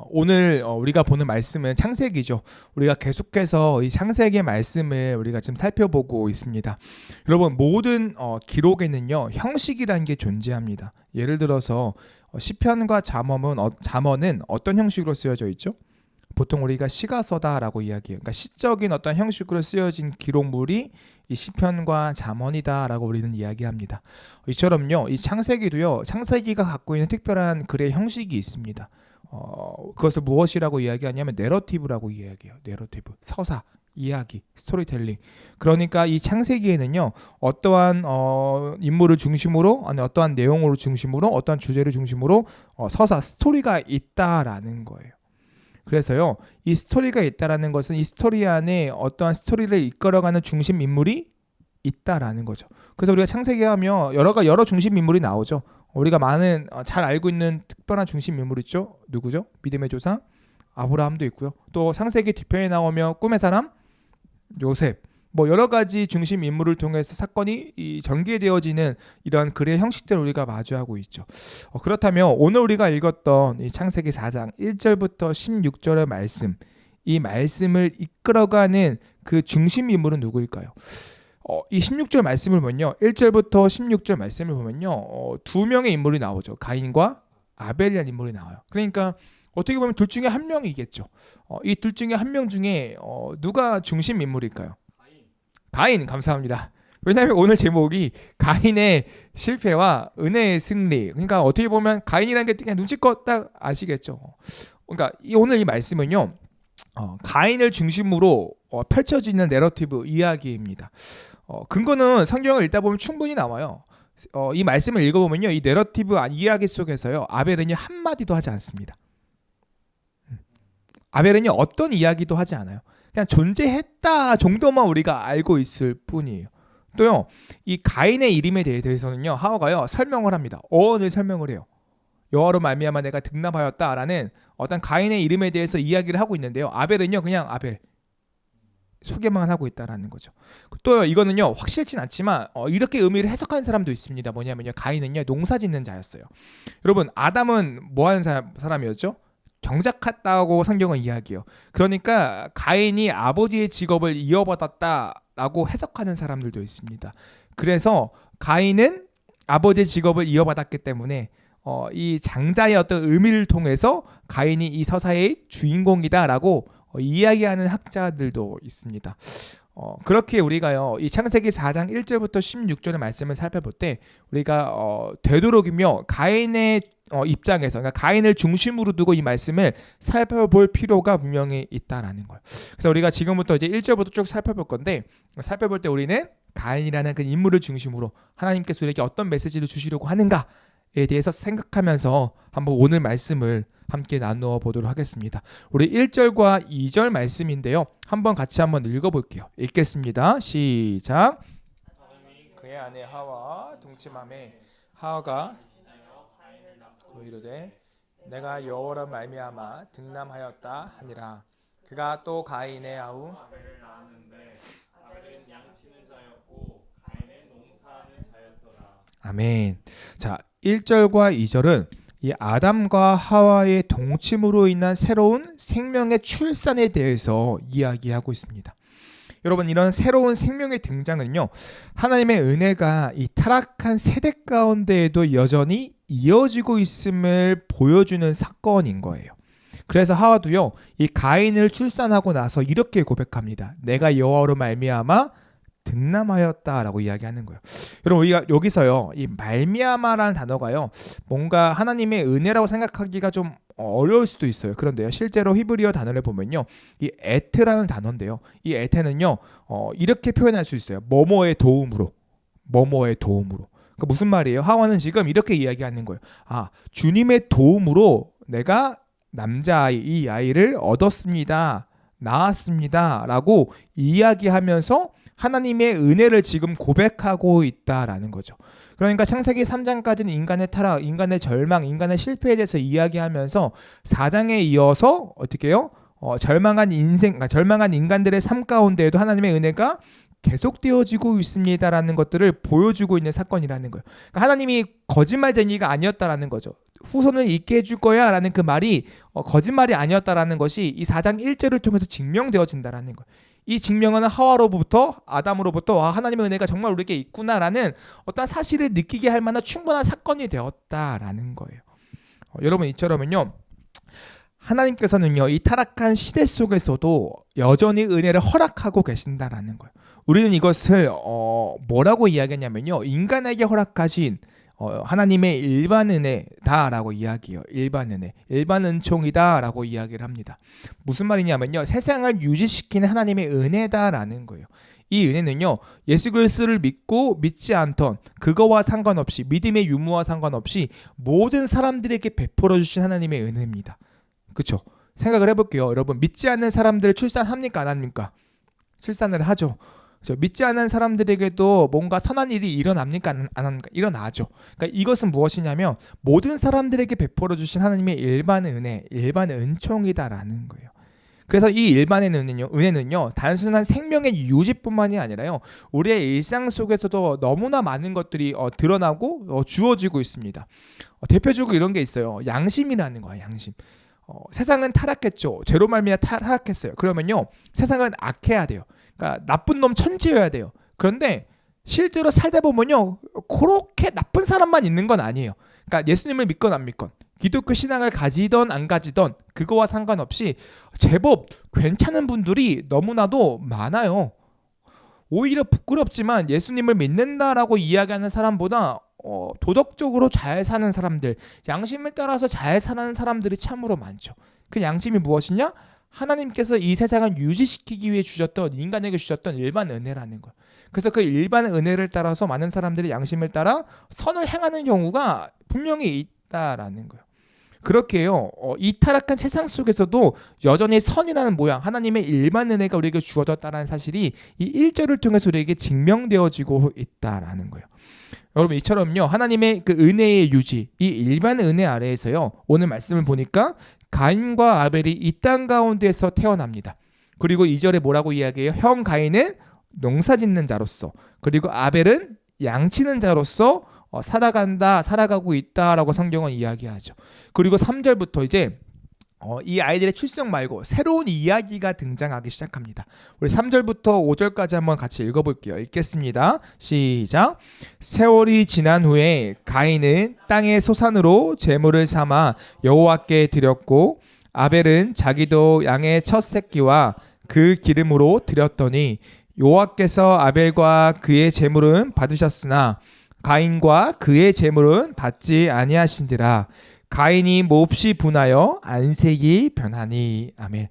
오늘 우리가 보는 말씀은 창세기죠. 우리가 계속해서 이 창세기의 말씀을 우리가 지금 살펴보고 있습니다. 여러분, 모든 기록에는요 형식이라는 게 존재합니다. 예를 들어서 시편과 잠언은 어떤 형식으로 쓰여져 있죠? 보통 우리가 시가서다라고 이야기해요. 그러니까 시적인 어떤 형식으로 쓰여진 기록물이 이 시편과 잠언이다라고 우리는 이야기합니다. 이처럼요, 이 창세기도요, 창세기가 갖고 있는 특별한 글의 형식이 있습니다. 그것을 무엇이라고 이야기하냐면 내러티브라고 이야기해요. 내러티브, 서사, 이야기, 스토리텔링. 그러니까 이 창세기에는요 어떠한 인물을 중심으로, 아니 어떠한 내용을 중심으로, 어떠한 주제를 중심으로 서사, 스토리가 있다라는 거예요. 그래서요, 이 스토리가 있다라는 것은 이 스토리 안에 어떠한 스토리를 이끌어가는 중심 인물이 있다라는 거죠. 그래서 우리가 창세기 하면 여러 중심 인물이 나오죠. 우리가 많은 잘 알고 있는 특별한 중심 인물 있죠. 누구죠? 믿음의 조상 아브라함도 있고요. 또 창세기 뒤편에 나오면 꿈의 사람 요셉, 뭐 여러 가지 중심 인물을 통해서 사건이 전개되어지는 이런 글의 형식들을 우리가 마주하고 있죠. 그렇다면 오늘 우리가 읽었던 이 창세기 4장 1절부터 16절의 말씀, 이 말씀을 이끌어가는 그 중심 인물은 누구일까요? 이 16절 말씀을 보면요, 1절부터 16절 말씀을 보면요, 두 명의 인물이 나오죠. 가인과 아벨이라는 인물이 나와요. 그러니까 어떻게 보면 둘 중에 한 명이겠죠. 이 둘 중에 한 명 중에 누가 중심 인물일까요? 가인, 감사합니다. 왜냐하면 오늘 제목이 가인의 실패와 은혜의 승리. 그러니까 어떻게 보면 가인이라는 게 그냥 눈치껏 딱 아시겠죠. 그러니까 오늘 이 말씀은요, 가인을 중심으로 펼쳐지는 내러티브 이야기입니다. 근거는 성경을 읽다 보면 충분히 나와요. 이 말씀을 읽어보면요, 이 내러티브 이야기 속에서요, 아벨은요 한마디도 하지 않습니다. 아벨은요 어떤 이야기도 하지 않아요. 그냥 존재했다 정도만 우리가 알고 있을 뿐이에요. 또요, 이 가인의 이름에 대해서는요 하와가요 설명을 합니다. 어언을 설명을 해요. 여호와로 말미암아 내가 득남하였다라는 어떤 가인의 이름에 대해서 이야기를 하고 있는데요, 아벨은요 그냥 아벨 소개만 하고 있다라는 거죠. 또 이거는요 확실치 않지만 이렇게 의미를 해석하는 사람도 있습니다. 뭐냐면요, 가인은요 농사짓는 자였어요. 여러분, 아담은 뭐 하는 사람이었죠? 경작했다고 성경은 이야기해요. 그러니까 가인이 아버지의 직업을 이어받았다라고 해석하는 사람들도 있습니다. 그래서 가인은 아버지의 직업을 이어받았기 때문에 이 장자의 어떤 의미를 통해서 가인이 이 서사의 주인공이다라고 이야기하는 학자들도 있습니다. 그렇게 우리가요 이 창세기 4장 1절부터 16절의 말씀을 살펴볼 때 우리가 되도록이며 가인의 입장에서, 그러니까 가인을 중심으로 두고 이 말씀을 살펴볼 필요가 분명히 있다라는 거예요. 그래서 우리가 지금부터 이제 1절부터 쭉 살펴볼 건데, 살펴볼 때 우리는 가인이라는 그 인물을 중심으로 하나님께서 우리에게 어떤 메시지를 주시려고 하는가에 대해서 생각하면서 한번 오늘 말씀을 함께 나누어 보도록 하겠습니다. 우리 1절과 2절 말씀인데요, 한번 같이 한번 읽어볼게요. 읽겠습니다. 시작. 그의 아내 하와 동침함에 하와가 이르되 내가 여호와로 말미암아 득남하였다 하니라. 그가 또 가인의 아우 아벨을 낳았는데 아벨은 양치는 자였고 가인은 농사하는 자였더라. 아멘. 자, 1절과 2절은 이 아담과 하와의 동침으로 인한 새로운 생명의 출산에 대해서 이야기하고 있습니다. 여러분, 이런 새로운 생명의 등장은요, 하나님의 은혜가 이 타락한 세대 가운데에도 여전히 이어지고 있음을 보여주는 사건인 거예요. 그래서 하와도요, 이 가인을 출산하고 나서 이렇게 고백합니다. 내가 여호와로 말미암아 득남하였다라고 이야기하는 거예요. 여러분, 우리가 여기서요, 이 말미암아라는 단어가요, 뭔가 하나님의 은혜라고 생각하기가 좀 어려울 수도 있어요. 그런데요, 실제로 히브리어 단어를 보면요, 이 에트라는 단어인데요, 이 에테는요 이렇게 표현할 수 있어요. 뭐뭐의 도움으로. 그러니까 무슨 말이에요? 하와는 지금 이렇게 이야기하는 거예요. 주님의 도움으로 내가 남자아이, 이 아이를 얻었습니다, 낳았습니다 라고 이야기하면서 하나님의 은혜를 지금 고백하고 있다라는 거죠. 그러니까 창세기 3장까지는 인간의 타락, 인간의 절망, 인간의 실패에 대해서 이야기하면서 4장에 이어서 어떻게 해요? 절망한 인간들의 삶 가운데에도 하나님의 은혜가 계속되어지고 있습니다라는 것들을 보여주고 있는 사건이라는 거예요. 그러니까 하나님이 거짓말쟁이가 아니었다라는 거죠. 후손을 있게 해줄 거야 라는 그 말이 거짓말이 아니었다라는 것이 이 4장 1절을 통해서 증명되어진다라는 거예요. 이 증명은 하와로부터 아담으로부터 하나님의 은혜가 정말 우리에게 있구나라는 어떤 사실을 느끼게 할 만한 충분한 사건이 되었다라는 거예요. 여러분 이처럼은요. 하나님께서는요. 이 타락한 시대 속에서도 여전히 은혜를 허락하고 계신다라는 거예요. 우리는 이것을 뭐라고 이야기하냐면요. 인간에게 허락하신 하나님의 일반 은혜다라고 이야기해요. 일반 은혜, 일반 은총이다라고 이야기를 합니다. 무슨 말이냐면요. 세상을 유지시키는 하나님의 은혜다라는 거예요. 이 은혜는요. 예수 그리스도를 믿고 믿지 않던 그거와 상관없이 믿음의 유무와 상관없이 모든 사람들에게 베풀어 주신 하나님의 은혜입니다. 그렇죠? 생각을 해볼게요. 여러분 믿지 않는 사람들 출산합니까? 안 합니까? 출산을 하죠. 그렇죠? 믿지 않는 사람들에게도 뭔가 선한 일이 일어납니까? 안 합니까? 일어나죠. 그러니까 이것은 무엇이냐면 모든 사람들에게 베풀어 주신 하나님의 일반 은혜, 일반 은총이다라는 거예요. 그래서 이 일반의 은혜는요 단순한 생명의 유지뿐만이 아니라요 우리의 일상 속에서도 너무나 많은 것들이 드러나고 주어지고 있습니다. 대표적으로 이런 게 있어요. 양심이라는 거예요. 양심. 세상은 타락했죠. 죄로 말미암아 타락했어요. 그러면요 세상은 악해야 돼요. 그러니까 나쁜 놈 천지여야 돼요. 그런데 실제로 살다 보면요 그렇게 나쁜 사람만 있는 건 아니에요. 그러니까 예수님을 믿건 안 믿건 기독교 신앙을 가지던 안 가지던 그거와 상관없이 제법 괜찮은 분들이 너무나도 많아요. 오히려 부끄럽지만 예수님을 믿는다라고 이야기하는 사람보다 도덕적으로 잘 사는 사람들, 양심을 따라서 잘 사는 사람들이 참으로 많죠. 그 양심이 무엇이냐? 하나님께서 이 세상을 유지시키기 위해 주셨던 인간에게 주셨던 일반 은혜라는 거예요. 그래서 그 일반 은혜를 따라서 많은 사람들이 양심을 따라 선을 행하는 경우가 분명히 있다라는 거예요. 그렇게요. 이 타락한 세상 속에서도 여전히 선이라는 모양, 하나님의 일반 은혜가 우리에게 주어졌다는 사실이 이 1절을 통해서 우리에게 증명되어지고 있다라는 거예요. 여러분 이처럼요. 하나님의 그 은혜의 유지, 이 일반 은혜 아래에서요. 오늘 말씀을 보니까 가인과 아벨이 이 땅 가운데서 태어납니다. 그리고 2절에 뭐라고 이야기해요? 형 가인은 농사짓는 자로서, 그리고 아벨은 양치는 자로서 살아가고 있다라고 성경은 이야기하죠. 그리고 3절부터 이제 이 아이들의 출생 말고 새로운 이야기가 등장하기 시작합니다. 우리 3절부터 5절까지 한번 같이 읽어볼게요. 읽겠습니다. 시작. 세월이 지난 후에 가인은 땅의 소산으로 제물을 삼아 여호와께 드렸고 아벨은 자기도 양의 첫 새끼와 그 기름으로 드렸더니 여호와께서 아벨과 그의 제물은 받으셨으나 가인과 그의 제물은 받지 아니하신지라. 가인이 몹시 분하여 안색이 변하니. 아멘.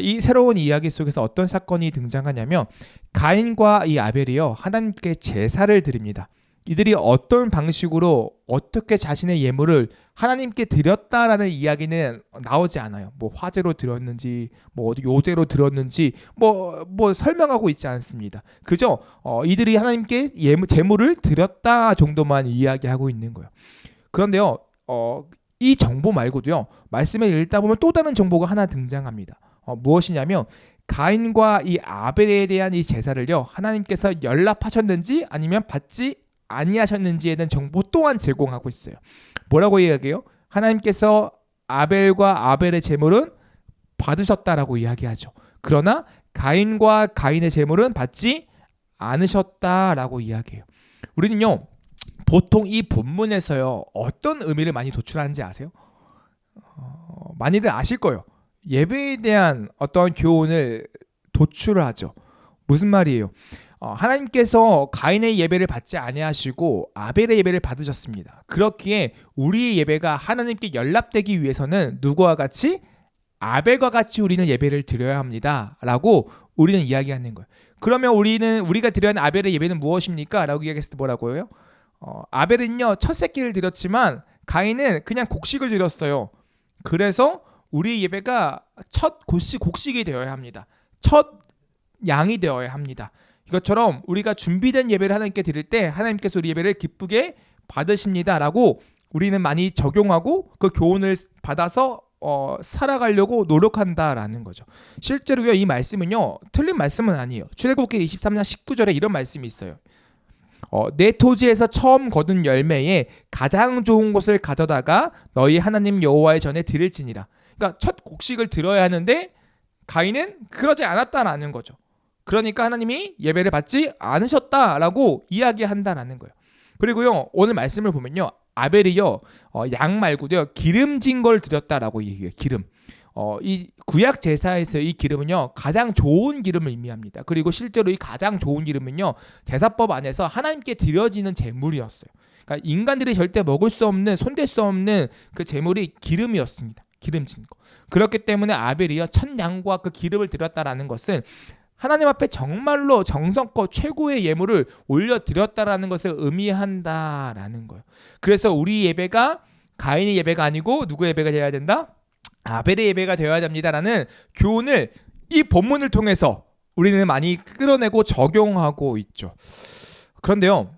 이 새로운 이야기 속에서 어떤 사건이 등장하냐면 가인과 이 아벨이요 하나님께 제사를 드립니다. 이들이 어떤 방식으로 어떻게 자신의 예물을 하나님께 드렸다라는 이야기는 나오지 않아요. 뭐 화제로 드렸는지 뭐 어디 요제로 드렸는지 뭐 설명하고 있지 않습니다. 그저 이들이 하나님께 제물을 드렸다 정도만 이야기하고 있는 거예요. 그런데요 이 정보 말고도요 말씀을 읽다 보면 또 다른 정보가 하나 등장합니다. 무엇이냐면 가인과 이 아벨에 대한 이 제사를요 하나님께서 연락하셨는지 아니면 받지 아니하셨는지에 대한 정보 또한 제공하고 있어요. 뭐라고 이야기해요? 하나님께서 아벨과 아벨의 제물은 받으셨다라고 이야기하죠. 그러나 가인과 가인의 제물은 받지 않으셨다라고 이야기해요. 우리는요 보통 이 본문에서요 어떤 의미를 많이 도출하는지 아세요? 많이들 아실 거예요. 예배에 대한 어떤 교훈을 도출을 하죠. 무슨 말이에요? 하나님께서 가인의 예배를 받지 아니하시고 아벨의 예배를 받으셨습니다. 그렇기에 우리의 예배가 하나님께 연락되기 위해서는 누구와 같이? 아벨과 같이 우리는 예배를 드려야 합니다 라고 우리는 이야기하는 거예요. 그러면 우리가 드려야 하는 아벨의 예배는 무엇입니까? 라고 이야기했을 때 뭐라고 해요? 아벨은요 첫 새끼를 드렸지만 가인은 그냥 곡식을 드렸어요. 그래서 우리의 예배가 첫 곡식이 되어야 합니다. 첫 양이 되어야 합니다. 이것처럼 우리가 준비된 예배를 하나님께 드릴 때 하나님께서 우리 예배를 기쁘게 받으십니다라고 우리는 많이 적용하고 그 교훈을 받아서 살아가려고 노력한다라는 거죠. 실제로요 이 말씀은요 틀린 말씀은 아니에요. 출애굽기 23장 19절에 이런 말씀이 있어요. 내 토지에서 처음 거둔 열매에 가장 좋은 것을 가져다가 너희 하나님 여호와의 전에 드릴지니라. 그러니까 첫 곡식을 들어야 하는데 가인은 그러지 않았다라는 거죠. 그러니까 하나님이 예배를 받지 않으셨다라고 이야기한다라는 거예요. 그리고요, 오늘 말씀을 보면요, 아벨이요, 양 말고도요, 기름진 걸 드렸다라고 얘기해요. 기름. 이 구약 제사에서 이 기름은요, 가장 좋은 기름을 의미합니다. 그리고 실제로 이 가장 좋은 기름은요, 제사법 안에서 하나님께 드려지는 제물이었어요. 그러니까 인간들이 절대 먹을 수 없는, 손댈 수 없는 그 제물이 기름이었습니다. 기름진 거. 그렇기 때문에 아벨이요, 첫 양과 그 기름을 드렸다라는 것은 하나님 앞에 정말로 정성껏 최고의 예물을 올려드렸다라는 것을 의미한다라는 거예요. 그래서 우리 예배가 가인의 예배가 아니고 누구의 예배가 되어야 된다? 아벨의 예배가 되어야 됩니다라는 교훈을 이 본문을 통해서 우리는 많이 끌어내고 적용하고 있죠. 그런데요,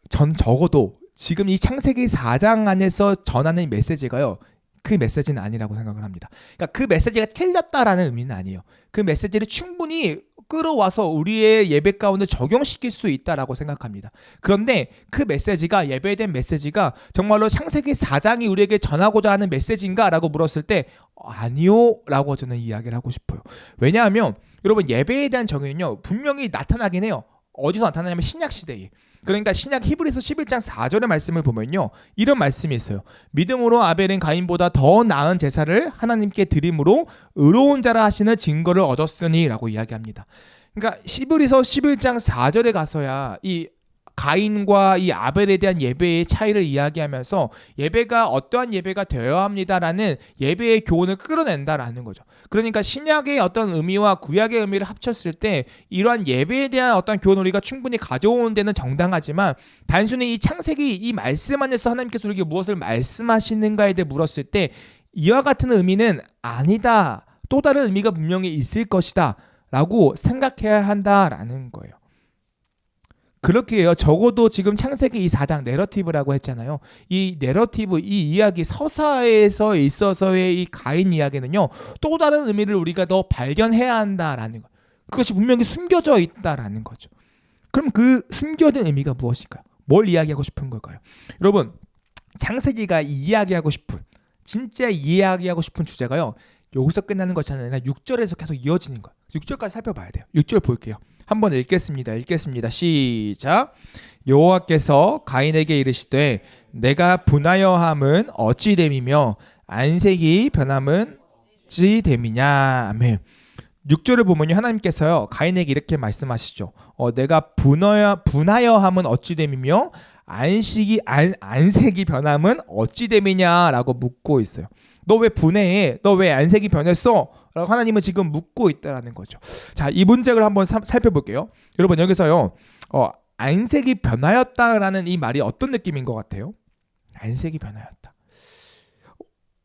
전 적어도 지금 이 창세기 4장 안에서 전하는 메시지가요, 그 메시지는 아니라고 생각을 합니다. 그러니까 그 메시지가 틀렸다라는 의미는 아니에요. 그 메시지를 충분히 끌어와서 우리의 예배 가운데 적용시킬 수 있다라고 생각합니다. 그런데 그 메시지가, 예배에 대한 메시지가 정말로 창세기 4장이 우리에게 전하고자 하는 메시지인가? 라고 물었을 때 아니요 라고 저는 이야기를 하고 싶어요. 왜냐하면 여러분, 예배에 대한 정의는요, 분명히 나타나긴 해요. 어디서 나타나냐면 신약시대에. 그러니까 신약 히브리서 11장 4절의 말씀을 보면요, 이런 말씀이 있어요. 믿음으로 아벨은 가인보다 더 나은 제사를 하나님께 드림으로 의로운 자라 하시는 증거를 얻었으니 라고 이야기합니다. 그러니까 히브리서 11장 4절에 가서야 이 가인과 이 아벨에 대한 예배의 차이를 이야기하면서 예배가 어떠한 예배가 되어야 합니다라는 예배의 교훈을 끌어낸다라는 거죠. 그러니까 신약의 어떤 의미와 구약의 의미를 합쳤을 때 이러한 예배에 대한 어떤 교훈을 우리가 충분히 가져오는 데는 정당하지만, 단순히 이 창세기 이 말씀 안에서 하나님께서 우리에게 무엇을 말씀하시는가에 대해 물었을 때 이와 같은 의미는 아니다, 또 다른 의미가 분명히 있을 것이다 라고 생각해야 한다라는 거예요. 그렇게 해요. 적어도 지금 창세기 이 4장 내러티브라고 했잖아요. 이 내러티브, 이 이야기, 서사에서 있어서의 이 가인 이야기는요, 또 다른 의미를 우리가 더 발견해야 한다라는 거. 그것이 분명히 숨겨져 있다라는 거죠. 그럼 그 숨겨진 의미가 무엇일까요? 뭘 이야기하고 싶은 걸까요? 여러분, 창세기가 이야기하고 싶은, 진짜 이야기하고 싶은 주제가요, 여기서 끝나는 것이 아니라 6절에서 계속 이어지는 거예요. 6절까지 살펴봐야 돼요. 6절 볼게요. 한번 읽겠습니다. 시작. 여호와께서 가인에게 이르시되 내가 분하여함은 어찌 됨이며 안색이 변함은 어찌 됨이냐. 아멘. 6절을 보면요, 하나님께서요, 가인에게 이렇게 말씀하시죠. 내가 분하여함은 어찌 됨이며 안색이 변함은 어찌 됨이냐라고 묻고 있어요. 너 왜 분해해? 너 왜 안색이 변했어? 라고 하나님은 지금 묻고 있다라는 거죠. 자, 이 문맥을 한번 살펴볼게요. 여러분, 여기서요, 안색이 변하였다라는 이 말이 어떤 느낌인 것 같아요? 안색이 변하였다.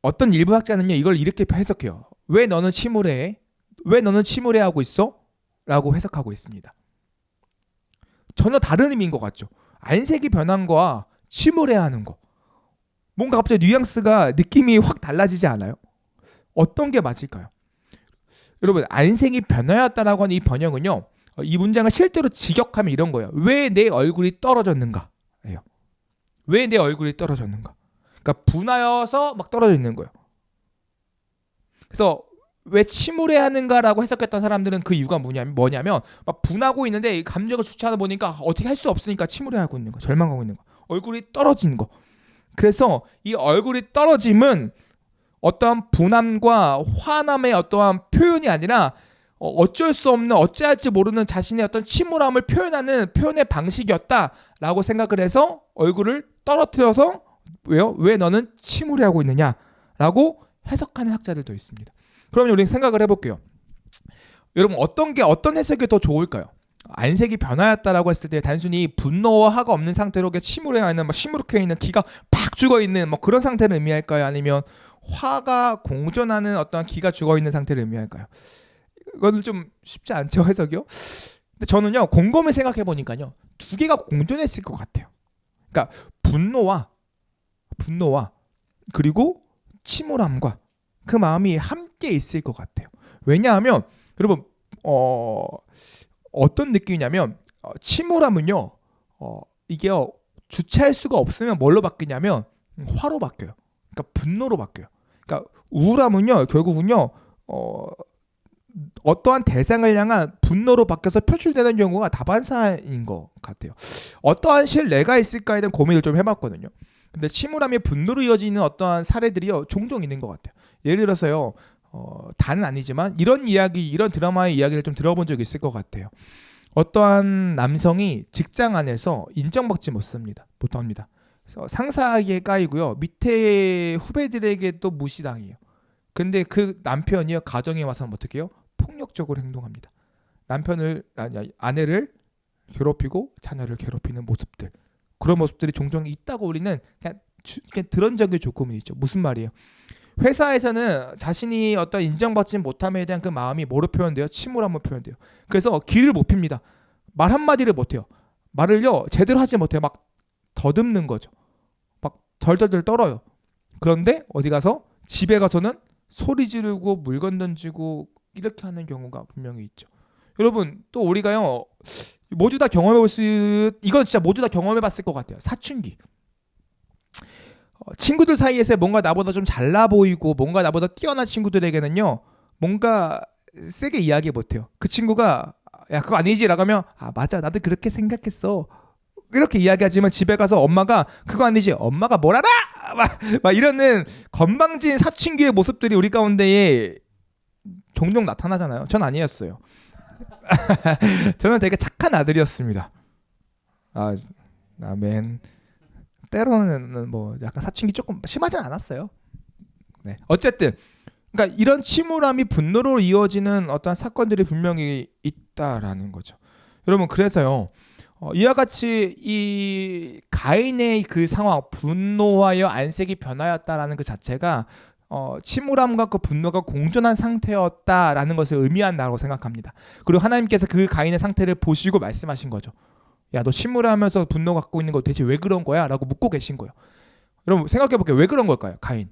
어떤 일부 학자는요, 이걸 이렇게 해석해요. 왜 너는 침울해? 왜 너는 침울해하고 있어? 라고 해석하고 있습니다. 전혀 다른 의미인 것 같죠. 안색이 변한 거와 침울해하는 거, 뭔가 갑자기 뉘앙스가, 느낌이 확 달라지지 않아요? 어떤 게 맞을까요? 여러분, 안색이 변하였다라고 하는 이 번역은요, 이 문장을 실제로 직역하면 이런 거예요. 왜 내 얼굴이 떨어졌는가? 왜 내 얼굴이 떨어졌는가? 그러니까 분하여서 막 떨어져 있는 거예요. 그래서 왜 침울해하는가라고 해석했던 사람들은 그 이유가 뭐냐면 막 분하고 있는데 감정을 주체하다 보니까 어떻게 할 수 없으니까 침울해하고 있는 거, 절망하고 있는 거, 얼굴이 떨어지는 거. 그래서 이 얼굴이 떨어짐은 어떠한 분함과 화남의 어떠한 표현이 아니라 어쩔 수 없는, 어찌할지 모르는 자신의 어떤 침울함을 표현하는 표현의 방식이었다라고 생각을 해서 얼굴을 떨어뜨려서 왜요? 왜 너는 침울해하고 있느냐라고 해석하는 학자들도 있습니다. 그러면 우리 생각을 해볼게요. 여러분, 어떤 해석이 더 좋을까요? 안색이 변하였다라고 했을 때 단순히 분노와 화가 없는 상태로 침울해 있는, 시무룩해 있는, 기가 팍 죽어 있는 그런 상태를 의미할까요? 아니면 화가 공존하는 어떤 기가 죽어 있는 상태를 의미할까요? 이거는 좀 쉽지 않죠, 해석이요. 근데 저는요, 곰곰이 생각해 보니까요, 두 개가 공존했을 것 같아요. 그러니까 분노와 그리고 침울함과 그 마음이 함께 있을 것 같아요. 왜냐하면 여러분, 어떤 느낌이냐면 침울함은요, 이게요, 주체할 수가 없으면 뭘로 바뀌냐면 화로 바뀌어요. 그러니까 분노로 바뀌어요. 그러니까 우울함은요, 결국은요, 어떠한 대상을 향한 분노로 바뀌어서 표출되는 경우가 다반사인 것 같아요. 어떠한 신뢰가 있을까에 대한 고민을 좀 해봤거든요. 근데 침울함이 분노로 이어지는 어떠한 사례들이요, 종종 있는 것 같아요. 예를 들어서요, 다는 아니지만 이런 이야기, 이런 드라마의 이야기를 좀 들어본 적이 있을 것 같아요. 어떠한 남성이 직장 안에서 인정받지 못합니다. 그래서 상사에게 까이고요, 밑에 후배들에게도 무시당해요. 근데 그 남편이요, 가정에 와서는 어떻게 해요? 폭력적으로 행동합니다. 아내를 괴롭히고 자녀를 괴롭히는 모습들, 그런 모습들이 종종 있다고 우리는 그냥 들은 적이 조금은 있죠. 무슨 말이에요? 회사에서는 자신이 어떤 인정받지 못함에 대한 그 마음이 뭐로 표현돼요? 침울함으로 표현돼요. 그래서 길을 못 핍니다. 말 한마디를 못해요. 말을요, 제대로 하지 못해요. 막 더듬는 거죠. 막 덜덜덜 떨어요. 그런데 어디 가서, 집에 가서는 소리 지르고 물건 던지고 이렇게 하는 경우가 분명히 있죠. 여러분, 또 우리가요, 모두 다 이건 진짜 모두 다 경험해봤을 것 같아요. 사춘기. 친구들 사이에서 뭔가 나보다 좀 잘나 보이고 뭔가 나보다 뛰어난 친구들에게는요, 뭔가 세게 이야기 못해요. 그 친구가 야, 그거 아니지 라고 하면, 아 맞아, 나도 그렇게 생각했어, 이렇게 이야기하지만 집에 가서 엄마가 그거 아니지, 엄마가 뭘 알아? 막 이러는 건방진 사춘기의 모습들이 우리 가운데에 종종 나타나잖아요. 전 아니었어요. 저는 되게 착한 아들이었습니다. 아멘. 때로는 뭐 약간 사춘기 조금 심하진 않았어요. 네. 어쨌든 그러니까 이런 침울함이 분노로 이어지는 어떤 사건들이 분명히 있다라는 거죠. 여러분, 그래서요, 이와 같이 이 가인의 그 상황, 분노하여 안색이 변하였다라는 그 자체가 침울함과 그 분노가 공존한 상태였다라는 것을 의미한다고 생각합니다. 그리고 하나님께서 그 가인의 상태를 보시고 말씀하신 거죠. 야, 너 침울하면서 분노 갖고 있는 거 대체 왜 그런 거야? 라고 묻고 계신 거예요. 여러분, 생각해볼게요. 왜 그런 걸까요? 가인.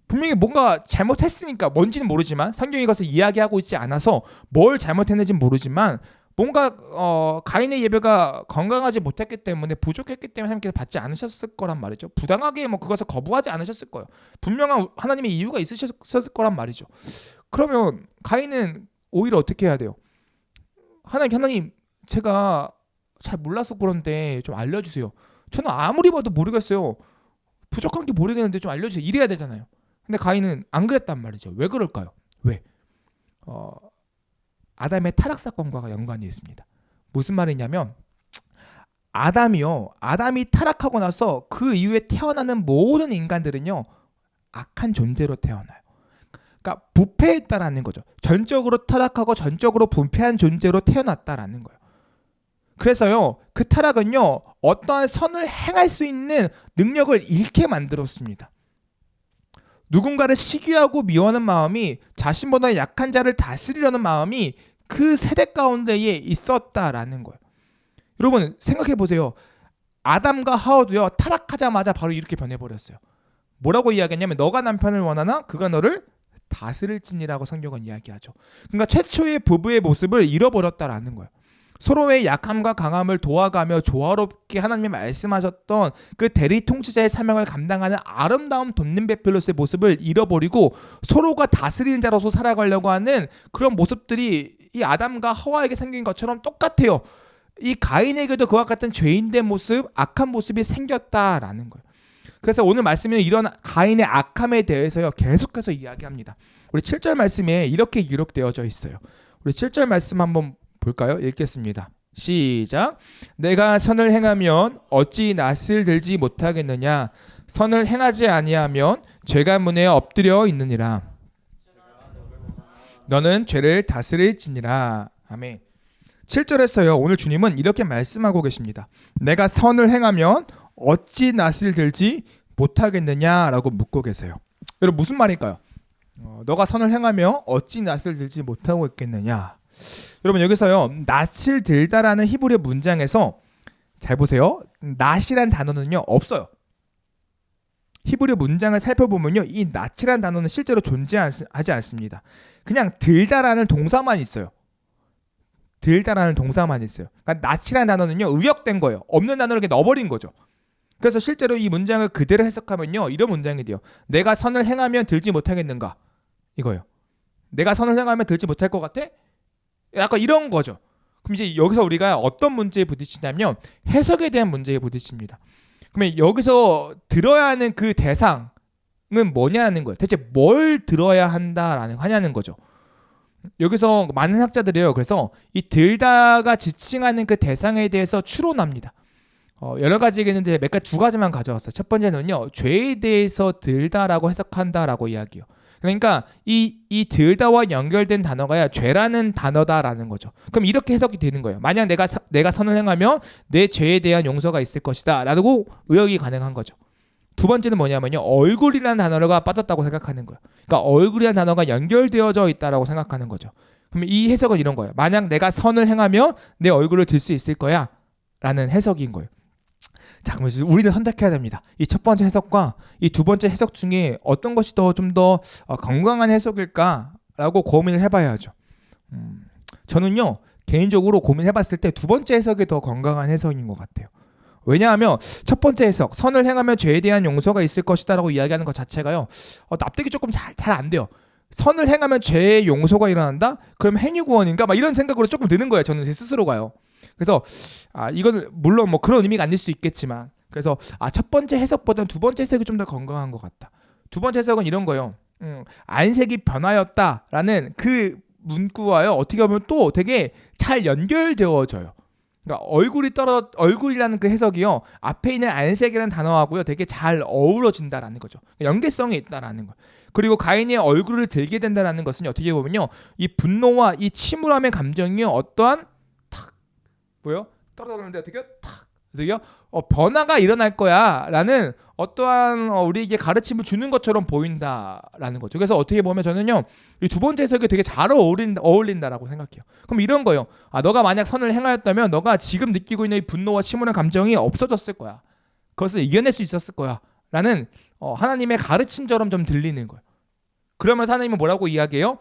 분명히 뭔가 잘못했으니까, 뭔지는 모르지만, 성경이 이것을 이야기하고 있지 않아서 뭘 잘못했는지는 모르지만, 뭔가 가인의 예배가 건강하지 못했기 때문에, 부족했기 때문에 하나님께서 받지 않으셨을 거란 말이죠. 부당하게 뭐 그것을 거부하지 않으셨을 거예요. 분명한 하나님의 이유가 있으셨을 거란 말이죠. 그러면 가인은 오히려 어떻게 해야 돼요? 하나님, 제가 잘 몰라서 그런데 좀 알려주세요. 저는 아무리 봐도 모르겠어요. 부족한 게 모르겠는데 좀 알려주세요. 이래야 되잖아요. 근데 가인은 안 그랬단 말이죠. 왜 그럴까요? 왜? 아담의 타락 사건과 연관이 있습니다. 무슨 말이냐면, 아담이 타락하고 나서 그 이후에 태어나는 모든 인간들은요, 악한 존재로 태어나요. 그러니까 부패했다라는 거죠. 전적으로 타락하고 전적으로 부패한 존재로 태어났다라는 거예요. 그래서요, 그 타락은요, 어떠한 선을 행할 수 있는 능력을 잃게 만들었습니다. 누군가를 시기하고 미워하는 마음이, 자신보다 약한 자를 다스리려는 마음이 그 세대 가운데에 있었다라는 거예요. 여러분, 생각해 보세요. 아담과 하와도요, 타락하자마자 바로 이렇게 변해버렸어요. 뭐라고 이야기했냐면, 너가 남편을 원하나 그가 너를 다스릴지니라고 성경은 이야기하죠. 그러니까 최초의 부부의 모습을 잃어버렸다라는 거예요. 서로의 약함과 강함을 도와가며 조화롭게 하나님이 말씀하셨던 그 대리 통치자의 사명을 감당하는 아름다운 돕는 베풀로스의 모습을 잃어버리고 서로가 다스리는 자로서 살아가려고 하는 그런 모습들이 이 아담과 하와에게 생긴 것처럼 똑같아요. 이 가인에게도 그와 같은 죄인된 모습, 악한 모습이 생겼다라는 거예요. 그래서 오늘 말씀은 이런 가인의 악함에 대해서요, 계속해서 이야기합니다. 우리 7절 말씀에 이렇게 기록되어져 있어요. 우리 7절 말씀 한번 볼까요? 읽겠습니다. 시작. 내가 선을 행하면 어찌 낯을 들지 못하겠느냐? 선을 행하지 아니하면 죄가 문에 엎드려 있느니라. 너는 죄를 다스릴지니라. 아멘. 7절에서요, 오늘 주님은 이렇게 말씀하고 계십니다. 내가 선을 행하면 어찌 낯을 들지 못하겠느냐라고 묻고 계세요. 여러분, 무슨 말일까요? 너가 선을 행하며 어찌 낯을 들지 못하고 있겠느냐. 여러분, 여기서요, 낯을 들다라는 히브리 문장에서 잘 보세요. 낯이란 단어는요, 없어요. 히브리 문장을 살펴보면요, 이 낯이란 단어는 실제로 존재하지 않습니다. 그냥 들다라는 동사만 있어요. 들다라는 동사만 있어요. 그러니까 not이라는 단어는요 의역된 거예요. 없는 단어를 이렇게 넣어버린 거죠. 그래서 실제로 이 문장을 그대로 해석하면요 이런 문장이 돼요. 내가 선을 행하면 들지 못하겠는가 이거예요. 내가 선을 행하면 들지 못할 것 같아? 약간 이런 거죠. 그럼 이제 여기서 우리가 어떤 문제에 부딪히냐면 해석에 대한 문제에 부딪힙니다. 그러면 여기서 들어야 하는 그 대상은 뭐냐는 거예요. 대체 뭘 들어야 하냐는 거죠. 여기서 많은 학자들이요. 그래서 이 들다가 지칭하는 그 대상에 대해서 추론합니다. 여러 가지가 있는데 몇 가지 두 가지만 가져왔어요. 첫 번째는요. 죄에 대해서 들다라고 해석한다라고 이야기해요. 그러니까 이 들다와 연결된 단어가 죄라는 단어다라는 거죠. 그럼 이렇게 해석이 되는 거예요. 만약 내가 선을 행하면 내 죄에 대한 용서가 있을 것이다 라고 의역이 가능한 거죠. 두 번째는 뭐냐면요. 얼굴이라는 단어가 빠졌다고 생각하는 거예요. 그러니까 얼굴이라는 단어가 연결되어져 있다라고 생각하는 거죠. 그러면 이 해석은 이런 거예요. 만약 내가 선을 행하면 내 얼굴을 들 수 있을 거야 라는 해석인 거예요. 자, 그럼 우리는 선택해야 됩니다. 이 첫 번째 해석과 이 두 번째 해석 중에 어떤 것이 좀 더 건강한 해석일까라고 고민을 해봐야죠. 저는요 개인적으로 고민해봤을 때 두 번째 해석이 더 건강한 해석인 것 같아요. 왜냐하면 첫 번째 해석 선을 행하면 죄에 대한 용서가 있을 것이다라고 이야기하는 것 자체가요 납득이 조금 잘 안 돼요. 선을 행하면 죄의 용서가 일어난다? 그럼 행위구원인가? 막 이런 생각으로 조금 드는 거예요. 저는 제 스스로가요. 그래서 이건 물론 뭐 그런 의미가 아닐 수 있겠지만 그래서 첫 번째 해석보다는 두 번째 해석이 좀 더 건강한 것 같다. 두 번째 해석은 이런 거예요. 안색이 변하였다라는 그 문구와요 어떻게 보면 또 되게 잘 연결되어져요. 그러니까 얼굴이라는 그 해석이요 앞에 있는 안색이라는 단어하고요 되게 잘 어우러진다라는 거죠. 연계성이 있다라는 거. 그리고 가인의 얼굴을 들게 된다라는 것은 어떻게 보면요 이 분노와 이 침울함의 감정이 어떠한 뭐요? 떨어졌는데 어떻게 변화가 일어날 거야라는 어떠한 우리에게 가르침을 주는 것처럼 보인다라는 거죠. 그래서 어떻게 보면 저는요 이 두 번째 해석이 되게 잘 어울린다라고 생각해요. 그럼 이런 거요. 너가 만약 선을 행하였다면 너가 지금 느끼고 있는 이 분노와 침울한 감정이 없어졌을 거야. 그것을 이겨낼 수 있었을 거야라는 하나님의 가르침처럼 좀 들리는 거예요. 그러면서 하나님은 뭐라고 이야기해요?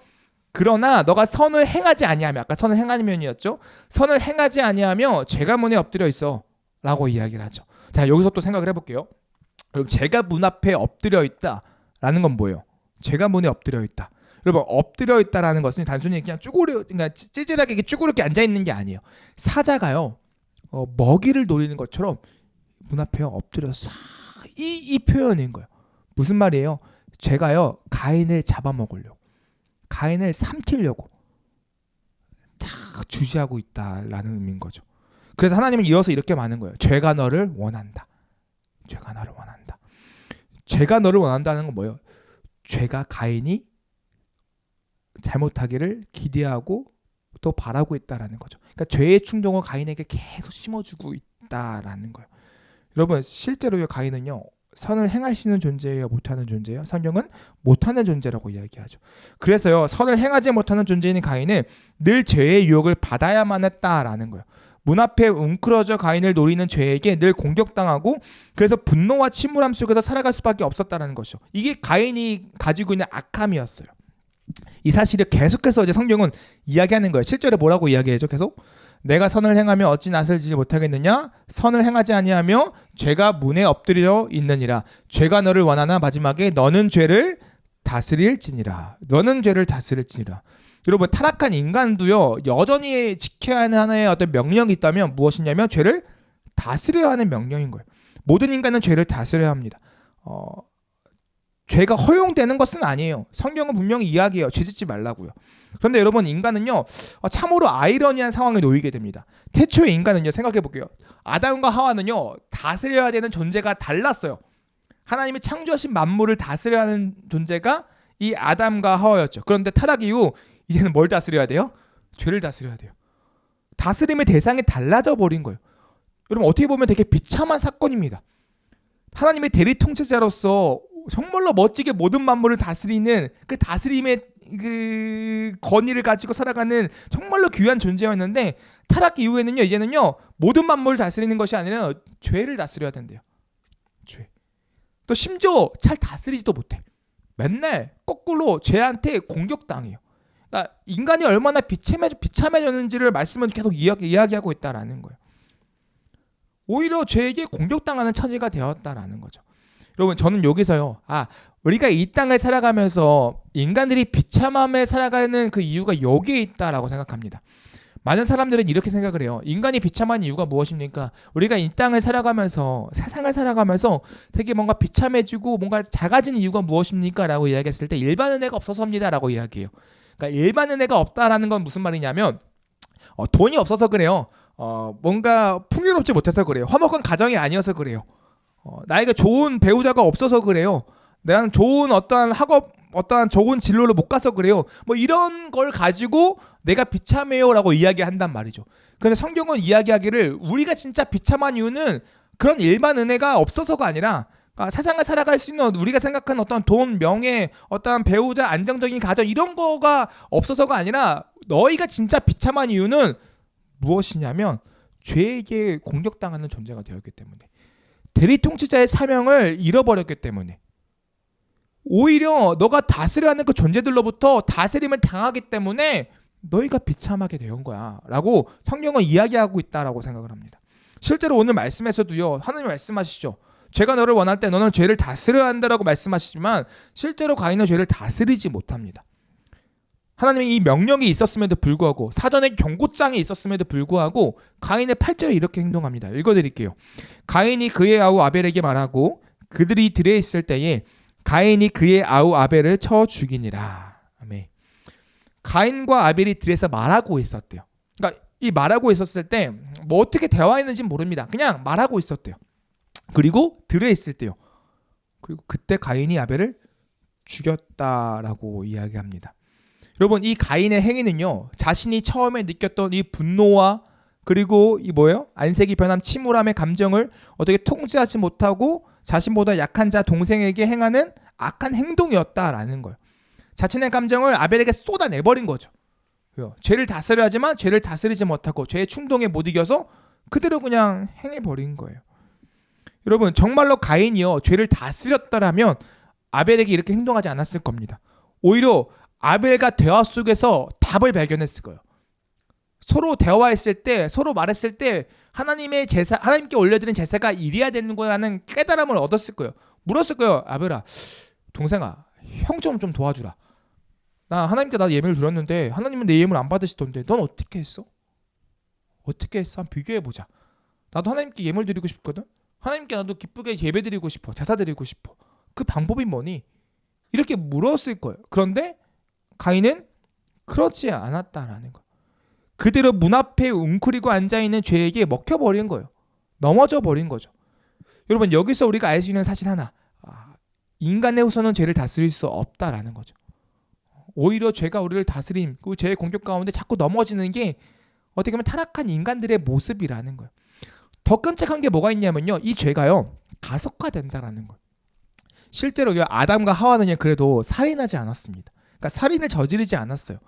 그러나 너가 선을 행하지 아니하며 아까 선을 행하면이었죠. 선을 행하지 아니하며 죄가 문에 엎드려 있어 라고 이야기를 하죠. 자 여기서 또 생각을 해볼게요. 여러분 죄가 문 앞에 엎드려 있다라는 건 뭐예요? 죄가 문에 엎드려 있다. 여러분 엎드려 있다라는 것은 단순히 그냥 그러니까 찌질하게 쭈그럽게 앉아 있는 게 아니에요. 사자가요 먹이를 노리는 것처럼 문 앞에 엎드려서 이 표현인 거예요. 무슨 말이에요? 죄가요 가인을 잡아먹으려고 가인을 삼키려고 다 주시하고 있다라는 의미인 거죠. 그래서 하나님은 이어서 이렇게 말하는 거예요. 죄가 너를 원한다. 죄가 너를 원한다. 죄가 너를 원한다는 건 뭐예요? 죄가 가인이 잘못하기를 기대하고 또 바라고 있다라는 거죠. 그러니까 죄의 충동을 가인에게 계속 심어주고 있다라는 거예요. 여러분 실제로 가인은요 선을 행할 수 있는 존재예요? 못하는 존재예요? 성경은 못하는 존재라고 이야기하죠. 그래서요 선을 행하지 못하는 존재인 가인은 늘 죄의 유혹을 받아야만 했다라는 거예요. 문 앞에 웅크러져 가인을 노리는 죄에게 늘 공격당하고 그래서 분노와 침울함 속에서 살아갈 수밖에 없었다는 것이죠. 이게 가인이 가지고 있는 악함이었어요. 이 사실을 계속해서 이제 성경은 이야기하는 거예요. 실제로 뭐라고 이야기해죠? 계속 내가 선을 행하며 어찌 낯을 지지 못하겠느냐? 선을 행하지 아니하며 죄가 문에 엎드려 있느니라. 죄가 너를 원하나 마지막에 너는 죄를 다스릴지니라. 너는 죄를 다스릴지니라. 여러분 타락한 인간도요 여전히 지켜야 하는 하나의 어떤 명령이 있다면 무엇이냐면 죄를 다스려야 하는 명령인 거예요. 모든 인간은 죄를 다스려야 합니다. 죄가 허용되는 것은 아니에요. 성경은 분명히 이야기해요. 죄 짓지 말라고요. 그런데 여러분 인간은요 참으로 아이러니한 상황에 놓이게 됩니다. 태초의 인간은요 생각해 볼게요. 아담과 하와는요 다스려야 되는 존재가 달랐어요. 하나님이 창조하신 만물을 다스려야 하는 존재가 이 아담과 하와였죠. 그런데 타락 이후 이제는 뭘 다스려야 돼요? 죄를 다스려야 돼요. 다스림의 대상이 달라져 버린 거예요. 여러분 어떻게 보면 되게 비참한 사건입니다. 하나님의 대리 통치자로서 정말로 멋지게 모든 만물을 다스리는 그 다스림의 그 권위를 가지고 살아가는 정말로 귀한 존재였는데 타락 이후에는요 이제는요 모든 만물을 다스리는 것이 아니라 죄를 다스려야 된대요. 죄. 또 심지어 잘 다스리지도 못해. 맨날 거꾸로 죄한테 공격당해요. 그러니까 인간이 얼마나 비참해졌는지를 말씀은 계속 이야기하고 있다라는 거예요. 오히려 죄에게 공격당하는 처지가 되었다라는 거죠. 여러분, 저는 여기서요, 우리가 이 땅을 살아가면서 인간들이 비참함에 살아가는 그 이유가 여기에 있다라고 생각합니다. 많은 사람들은 이렇게 생각을 해요. 인간이 비참한 이유가 무엇입니까? 우리가 이 땅을 살아가면서, 세상을 살아가면서 되게 뭔가 비참해지고 뭔가 작아진 이유가 무엇입니까? 라고 이야기했을 때 일반 은혜가 없어서입니다 라고 이야기해요. 그러니까 일반 은혜가 없다라는 건 무슨 말이냐면 돈이 없어서 그래요. 뭔가 풍요롭지 못해서 그래요. 화목한 가정이 아니어서 그래요. 나에게 좋은 배우자가 없어서 그래요. 내가 좋은 어떠한 학업, 어떠한 좋은 진로를 못 가서 그래요. 뭐 이런 걸 가지고 내가 비참해요라고 이야기한단 말이죠. 근데 성경은 이야기하기를 우리가 진짜 비참한 이유는 그런 일반 은혜가 없어서가 아니라, 그러니까 세상을 살아갈 수 있는 우리가 생각하는 어떤 돈, 명예, 어떠한 배우자, 안정적인 가정 이런 거가 없어서가 아니라 너희가 진짜 비참한 이유는 무엇이냐면 죄에게 공격당하는 존재가 되었기 때문에, 대리통치자의 사명을 잃어버렸기 때문에, 오히려 너가 다스려야 하는 그 존재들로부터 다스림을 당하기 때문에 너희가 비참하게 된 거야 라고 성경은 이야기하고 있다라고 생각을 합니다. 실제로 오늘 말씀에서도요, 하나님 말씀하시죠. 죄가 너를 원할 때 너는 죄를 다스려야 한다라고 말씀하시지만 실제로 가인은 죄를 다스리지 못합니다. 하나님의 이 명령이 있었음에도 불구하고, 사전에 경고장이 있었음에도 불구하고 가인의 8절에 이렇게 행동합니다. 읽어드릴게요. 가인이 그의 아우 아벨에게 말하고 그들이 들에 있을 때에 가인이 그의 아우 아벨을 쳐 죽이니라. 아멘. 가인과 아벨이 들에서 말하고 있었대요. 그러니까 이 말하고 있었을 때 뭐 어떻게 대화했는지 모릅니다. 그냥 말하고 있었대요. 그리고 들에 있을 때요. 그리고 그때 가인이 아벨을 죽였다라고 이야기합니다. 여러분, 이 가인의 행위는요, 자신이 처음에 느꼈던 이 분노와 그리고 이 안색이 변한 침울함의 감정을 어떻게 통제하지 못하고 자신보다 약한 자 동생에게 행하는 악한 행동이었다라는 거예요. 자신의 감정을 아벨에게 쏟아내버린 거죠. 죄를 다스려야 하지만 죄를 다스리지 못하고 죄의 충동에 못 이겨서 그대로 그냥 행해버린 거예요. 여러분, 정말로 가인이요, 죄를 다스렸더라면 아벨에게 이렇게 행동하지 않았을 겁니다. 오히려 아벨과 대화 속에서 답을 발견했을 거예요. 서로 대화했을 때, 서로 말했을 때 하나님의 제사, 하나님께 올려드린 제사가 이래야 되는 거라는 깨달음을 얻었을 거예요. 물었을 거예요. 아벨아, 동생아, 형 좀 도와주라. 나 하나님께 나 예물을 드렸는데 하나님은 내 예물 안 받으시던데 넌 어떻게 했어? 어떻게 했어? 한번 비교해보자. 나도 하나님께 예물 드리고 싶거든. 하나님께 나도 기쁘게 예배 드리고 싶어. 제사 드리고 싶어. 그 방법이 뭐니? 이렇게 물었을 거예요. 그런데 가인은 그렇지 않았다라는 거예요. 그대로 문 앞에 웅크리고 앉아있는 죄에게 먹혀버린 거예요. 넘어져 버린 거죠. 여러분, 여기서 우리가 알 수 있는 사실 하나, 인간의 후손은 죄를 다스릴 수 없다라는 거죠. 오히려 죄가 우리를 다스림, 그 죄의 공격 가운데 자꾸 넘어지는 게 어떻게 보면 타락한 인간들의 모습이라는 거예요. 더 끔찍한 게 뭐가 있냐면요, 이 죄가요 가속화된다라는 거예요. 실제로 아담과 하와는 그래도 살인하지 않았습니다. 그러니까 살인을 저지르지 않았어요.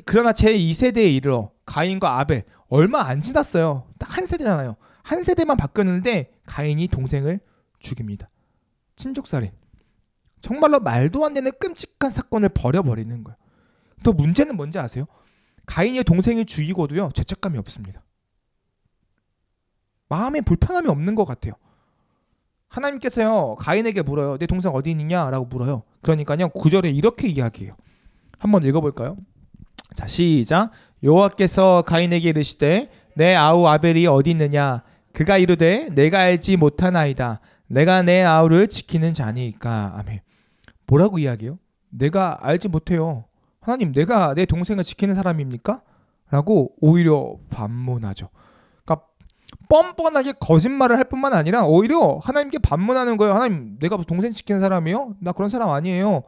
그러나 제 2세대에 이르러 가인과 아벨 얼마 안 지났어요. 딱 한 세대잖아요. 한 세대만 바뀌었는데 가인이 동생을 죽입니다. 친족살인. 정말로 말도 안 되는 끔찍한 사건을 벌여버리는 거예요. 또 문제는 뭔지 아세요? 가인이 동생을 죽이고도요, 죄책감이 없습니다. 마음에 불편함이 없는 것 같아요. 하나님께서요, 가인에게 물어요. 내 동생 어디 있느냐? 라고 물어요. 그러니까요, 9절에 이렇게 이야기해요. 한번 읽어볼까요? 자, 시작. 여호와께서 가인에게 이르시되 내 아우 아벨이 어디 있느냐? 그가 이르되 내가 알지 못하나이다. 내가 내 아우를 지키는 자니까. 아멘. 뭐라고 이야기해요? 내가 알지 못해요. 하나님, 내가 내 동생을 지키는 사람입니까? 라고 오히려 반문하죠. 그러니까 뻔뻔하게 거짓말을 할 뿐만 아니라 오히려 하나님께 반문하는 거예요. 하나님, 내가 동생 지키는 사람이요? 나 그런 사람 아니에요.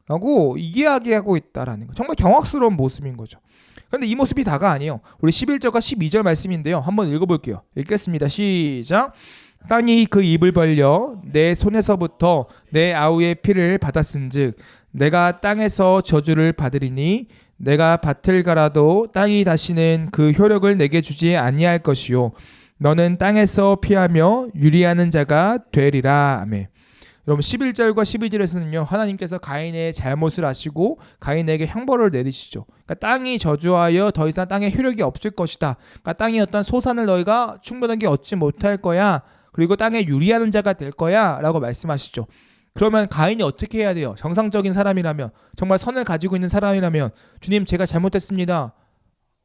라고 이야기하고 있다라는 거. 정말 경악스러운 모습인 거죠. 그런데 이 모습이 다가 아니에요. 우리 11절과 12절 말씀인데요. 한번 읽어볼게요. 읽겠습니다. 시작. 땅이 그 입을 벌려 내 손에서부터 내 아우의 피를 받았은즉 내가 땅에서 저주를 받으리니 내가 밭을 갈아도 땅이 다시는 그 효력을 내게 주지 아니할 것이요 너는 땅에서 피하며 유리하는 자가 되리라. 아멘. 여러분 11절과 12절에서는요. 하나님께서 가인의 잘못을 아시고 가인에게 형벌을 내리시죠. 그러니까 땅이 저주하여 더 이상 땅에 효력이 없을 것이다. 그러니까 땅의 어떤 소산을 너희가 충분하게 얻지 못할 거야. 그리고 땅에 유리하는 자가 될 거야 라고 말씀하시죠. 그러면 가인이 어떻게 해야 돼요? 정상적인 사람이라면, 정말 선을 가지고 있는 사람이라면, 주님 제가 잘못했습니다.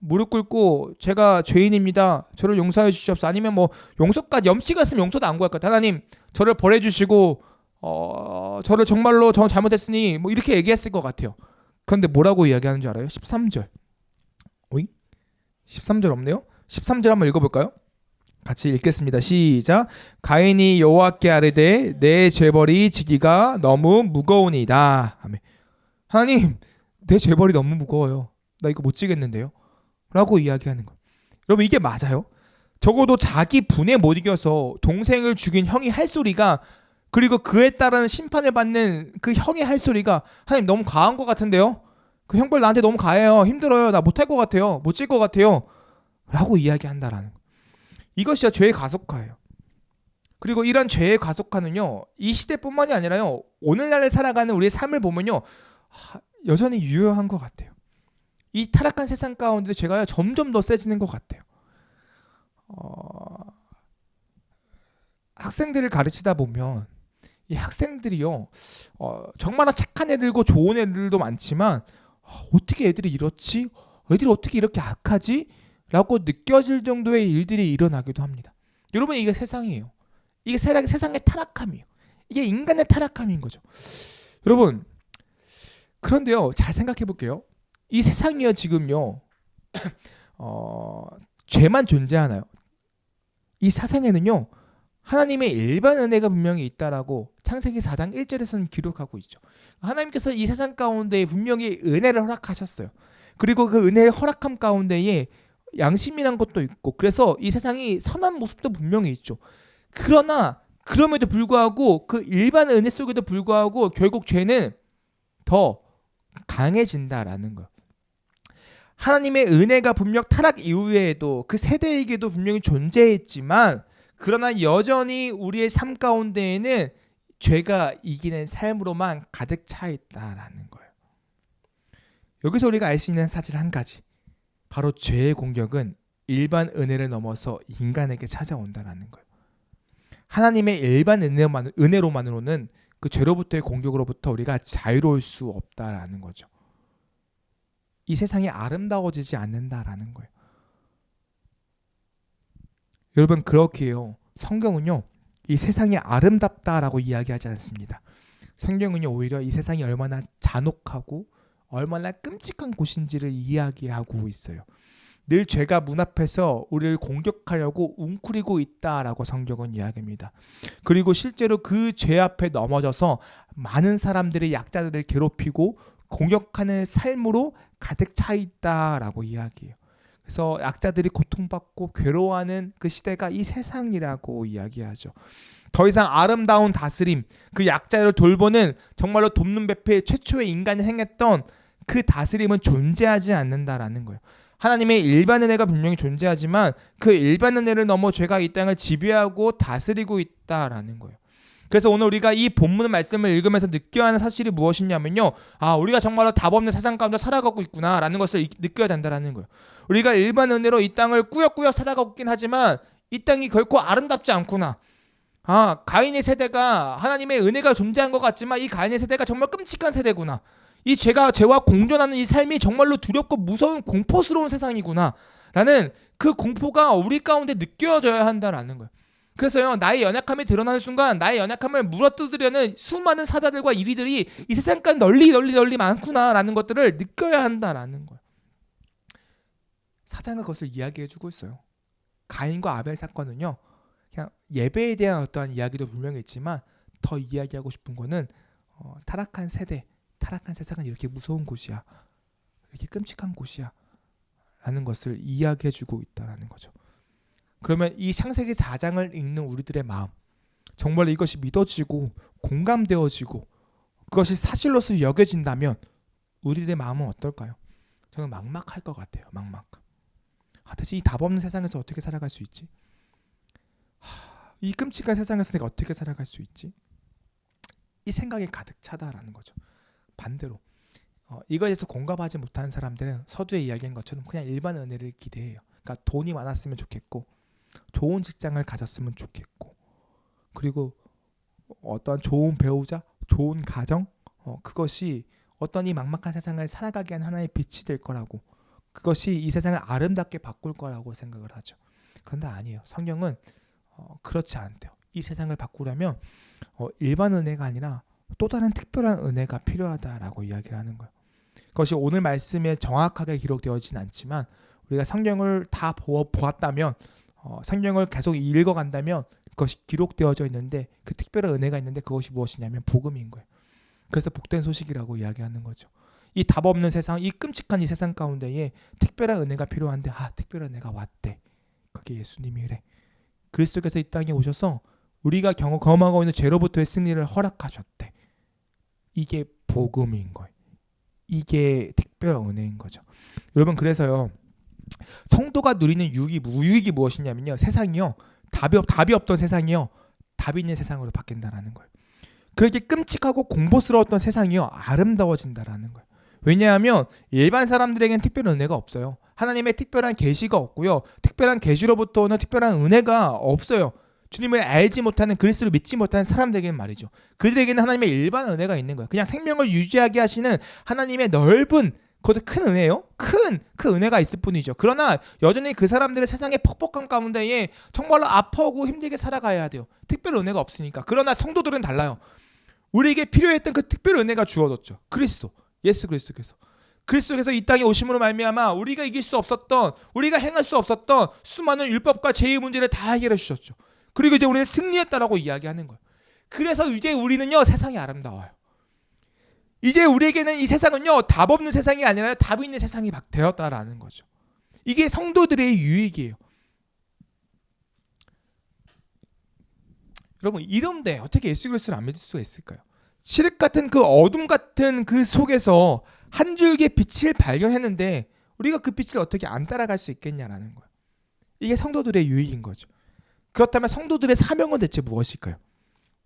무릎 꿇고 제가 죄인입니다. 저를 용서해 주시옵소서. 아니면 뭐 용서까지, 염치 같으면 용서도 안 구할 것 같아요. 하나님 저를 벌해 주시고 저를 정말로 저 잘못했으니 뭐 이렇게 얘기했을 것 같아요. 그런데 뭐라고 이야기하는 줄 알아요? 13절. 오잉? 13절 없네요? 13절 한번 읽어볼까요? 같이 읽겠습니다. 시작. 가인이 여호와께 아뢰되 내 죄벌이 지기가 너무 무거우니이다. 아멘. 하나님 내 죄벌이 너무 무거워요. 나 이거 못 지겠는데요. 라고 이야기하는 거예요. 여러분 이게 맞아요? 적어도 자기 분에 못 이겨서 동생을 죽인 형이 할 소리가, 그리고 그에 따른 심판을 받는 그 형이 할 소리가, 하나님 너무 과한 것 같은데요? 그 형벌 나한테 너무 가해요. 힘들어요. 나 못할 것 같아요. 못 질 것 같아요. 라고 이야기한다라는 거예요. 이것이 죄의 가속화예요. 그리고 이런 죄의 가속화는요, 이 시대뿐만이 아니라요, 오늘날에 살아가는 우리의 삶을 보면요, 여전히 유효한 것 같아요. 이 타락한 세상 가운데 죄가 점점 더 세지는 것 같아요. 학생들을 가르치다 보면 이 학생들이요, 정말 착한 애들고 좋은 애들도 많지만 어떻게 애들이 이렇지? 애들이 어떻게 이렇게 악하지? 라고 느껴질 정도의 일들이 일어나기도 합니다. 여러분 이게 세상이에요. 이게 세상의 타락함이에요. 이게 인간의 타락함인 거죠. 여러분 그런데요, 잘 생각해 볼게요. 이 세상이요 지금요 죄만 존재하나요? 이 세상에는요 하나님의 일반 은혜가 분명히 있다라고 창세기 4장 1절에서는 기록하고 있죠. 하나님께서 이 세상 가운데 분명히 은혜를 허락하셨어요. 그리고 그 은혜의 허락함 가운데에 양심이란 것도 있고, 그래서 이 세상이 선한 모습도 분명히 있죠. 그러나 그럼에도 불구하고 그 일반 은혜 속에도 불구하고 결국 죄는 더 강해진다라는 거예요. 하나님의 은혜가 분명 타락 이후에도 그 세대에게도 분명히 존재했지만, 그러나 여전히 우리의 삶 가운데에는 죄가 이기는 삶으로만 가득 차 있다라는 거예요. 여기서 우리가 알 수 있는 사실 한 가지, 바로 죄의 공격은 일반 은혜를 넘어서 인간에게 찾아온다라는 거예요. 하나님의 일반 은혜로만으로는 그 죄로부터의 공격으로부터 우리가 자유로울 수 없다라는 거죠. 이 세상이 아름다워지지 않는다라는 거예요. 여러분 그렇게요, 성경은요 이 세상이 아름답다라고 이야기하지 않습니다. 성경은요 오히려 이 세상이 얼마나 잔혹하고 얼마나 끔찍한 곳인지를 이야기하고 있어요. 늘 죄가 문 앞에서 우리를 공격하려고 웅크리고 있다라고 성경은 이야기합니다. 그리고 실제로 그 죄 앞에 넘어져서 많은 사람들의 약자들을 괴롭히고 공격하는 삶으로 가득 차 있다라고 이야기해요. 그래서 약자들이 고통받고 괴로워하는 그 시대가 이 세상이라고 이야기하죠. 더 이상 아름다운 다스림, 그 약자를 돌보는 정말로 돕는 배필 최초의 인간이 행했던 그 다스림은 존재하지 않는다라는 거예요. 하나님의 일반 은혜가 분명히 존재하지만 그 일반 은혜를 넘어 죄가 이 땅을 지배하고 다스리고 있다라는 거예요. 그래서 오늘 우리가 이 본문 말씀을 읽으면서 느껴야 하는 사실이 무엇이냐면요, 우리가 정말로 답 없는 세상 가운데 살아가고 있구나라는 것을 느껴야 된다라는 거예요. 우리가 일반 은혜로 이 땅을 꾸역꾸역 살아가고 있긴 하지만 이 땅이 결코 아름답지 않구나. 가인의 세대가 하나님의 은혜가 존재한 것 같지만 이 가인의 세대가 정말 끔찍한 세대구나. 이 죄와 공존하는 이 삶이 정말로 두렵고 무서운 공포스러운 세상이구나 라는 그 공포가 우리 가운데 느껴져야 한다라는 거예요. 그래서요, 나의 연약함이 드러나는 순간 나의 연약함을 물어뜯으려는 수많은 사자들과 이리들이 이 세상까지 널리 많구나라는 것들을 느껴야 한다라는 거예요. 사장은 그것을 이야기해주고 있어요. 가인과 아벨 사건은요, 그냥 예배에 대한 어떠한 이야기도 분명히 있지만 더 이야기하고 싶은 거는 타락한 세대, 타락한 세상은 이렇게 무서운 곳이야, 이렇게 끔찍한 곳이야 라는 것을 이야기해주고 있다는 거죠. 그러면 이 창세기 4장을 읽는 우리들의 마음, 정말 이것이 믿어지고 공감되어지고 그것이 사실로서 여겨진다면 우리들의 마음은 어떨까요? 저는 막막할 것 같아요. 막막. 대체 이 답 없는 세상에서 어떻게 살아갈 수 있지? 이 끔찍한 세상에서 내가 어떻게 살아갈 수 있지? 이 생각이 가득 차다라는 거죠. 반대로 이거에 대해서 공감하지 못하는 사람들은 서두에 이야기한 것처럼 그냥 일반 은혜를 기대해요. 그러니까 돈이 많았으면 좋겠고 좋은 직장을 가졌으면 좋겠고 그리고 어떤 좋은 배우자, 좋은 가정 그것이 어떤 이 막막한 세상을 살아가게 한 하나의 빛이 될 거라고 그것이 이 세상을 아름답게 바꿀 거라고 생각을 하죠. 그런데 아니에요. 성경은 그렇지 않대요. 이 세상을 바꾸려면 일반 은혜가 아니라 또 다른 특별한 은혜가 필요하다라고 이야기를 하는 거예요. 그것이 오늘 말씀에 정확하게 기록되어지진 않지만 우리가 성경을 다 보았다면 성경을 계속 읽어간다면 그것이 기록되어져 있는데 그 특별한 은혜가 있는데 그것이 무엇이냐면 복음인 거예요. 그래서 복된 소식이라고 이야기하는 거죠. 이 답 없는 세상, 이 끔찍한 이 세상 가운데에 특별한 은혜가 필요한데 특별한 은혜가 왔대. 그게 예수님이래. 그리스도께서 이 땅에 오셔서 우리가 경험하고 있는 죄로부터의 승리를 허락하셨대. 이게 복음인 거예요. 이게 특별한 은혜인 거죠. 여러분 그래서요. 성도가 누리는 유익이 무엇이냐면요. 세상이요. 답이 없던 세상이요. 답이 있는 세상으로 바뀐다라는 거예요. 그렇게 끔찍하고 공포스러웠던 세상이요. 아름다워진다라는 거예요. 왜냐하면 일반 사람들에게는 특별한 은혜가 없어요. 하나님의 특별한 계시가 없고요. 특별한 계시로부터 오는 특별한 은혜가 없어요. 주님을 알지 못하는 그리스도를 믿지 못하는 사람들에게는 말이죠. 그들에게는 하나님의 일반 은혜가 있는 거예요. 그냥 생명을 유지하게 하시는 하나님의 넓은 그것도 큰 은혜예요. 그 은혜가 있을 뿐이죠. 그러나 여전히 그 사람들의 세상의 퍽퍽함 가운데에 정말로 아파하고 힘들게 살아가야 돼요. 특별 은혜가 없으니까. 그러나 성도들은 달라요. 우리에게 필요했던 그 특별 은혜가 주어졌죠. 그리스도, 예수 그리스도께서 이 땅에 오심으로 말미암아 우리가 이길 수 없었던, 우리가 행할 수 없었던 수많은 율법과 죄의 문제를 다 해결해 주셨죠. 그리고 이제 우리는 승리했다라고 이야기하는 거예요. 그래서 이제 우리는요 세상이 아름다워요. 이제 우리에게는 이 세상은요 답 없는 세상이 아니라 답이 있는 세상이 되었다라는 거죠. 이게 성도들의 유익이에요. 여러분 이런데 어떻게 예수 그리스도를 안 믿을 수가 있을까요? 칠흑 같은 그 어둠 같은 그 속에서 한 줄기의 빛을 발견했는데 우리가 그 빛을 어떻게 안 따라갈 수 있겠냐라는 거예요. 이게 성도들의 유익인 거죠. 그렇다면 성도들의 사명은 대체 무엇일까요?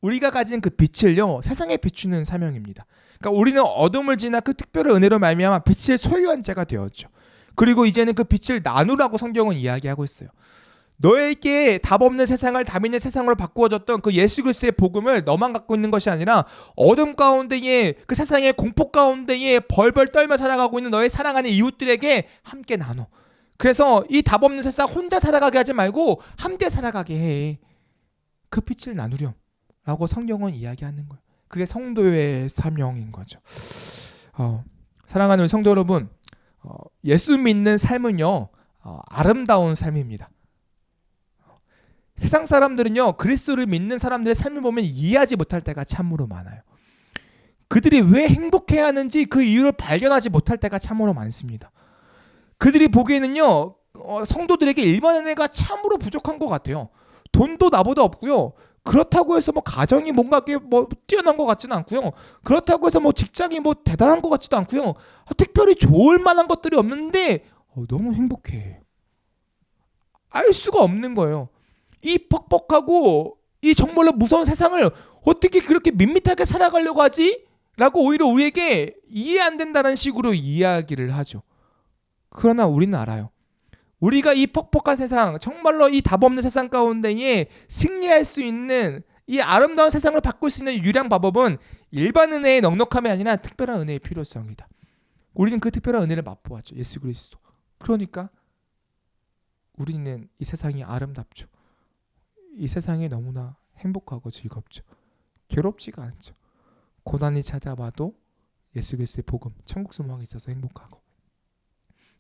우리가 가진 그 빛을요 세상에 비추는 사명입니다. 그러니까 우리는 어둠을 지나 그 특별한 은혜로 말미암아 빛을 소유한 자가 되었죠. 그리고 이제는 그 빛을 나누라고 성경은 이야기하고 있어요. 너에게 답 없는 세상을 답 있는 세상으로 바꾸어졌던 그 예수 그리스도의 복음을 너만 갖고 있는 것이 아니라 어둠 가운데에 그 세상의 공포 가운데에 벌벌 떨며 살아가고 있는 너의 사랑하는 이웃들에게 함께 나눠. 그래서 이 답 없는 세상 혼자 살아가게 하지 말고 함께 살아가게 해. 그 빛을 나누렴 라고 성경은 이야기하는 거예요. 그게 성도의 사명인 거죠. 사랑하는 성도 여러분, 예수 믿는 삶은요 아름다운 삶입니다. 세상 사람들은요 그리스도를 믿는 사람들의 삶을 보면 이해하지 못할 때가 참으로 많아요. 그들이 왜 행복해야 하는지 그 이유를 발견하지 못할 때가 참으로 많습니다. 그들이 보기에는요 성도들에게 일반 은혜가 참으로 부족한 것 같아요. 돈도 나보다 없고요. 그렇다고 해서 뭐 가정이 뭔가 뭐 뛰어난 것 같지는 않고요. 그렇다고 해서 뭐 직장이 뭐 대단한 것 같지도 않고요. 특별히 좋을 만한 것들이 없는데 너무 행복해. 알 수가 없는 거예요. 이 퍽퍽하고 이 정말로 무서운 세상을 어떻게 그렇게 밋밋하게 살아가려고 하지? 라고 오히려 우리에게 이해 안 된다는 식으로 이야기를 하죠. 그러나 우리는 알아요. 우리가 이 퍽퍽한 세상, 정말로 이 답 없는 세상 가운데에 승리할 수 있는 이 아름다운 세상을 바꿀 수 있는 유일한 방법은 일반 은혜의 넉넉함이 아니라 특별한 은혜의 필요성이다. 우리는 그 특별한 은혜를 맛보았죠. 예수 그리스도. 그러니까 우리는 이 세상이 아름답죠. 이 세상이 너무나 행복하고 즐겁죠. 괴롭지가 않죠. 고난이 찾아와도 예수 그리스도의 복음, 천국 소망이 있어서 행복하고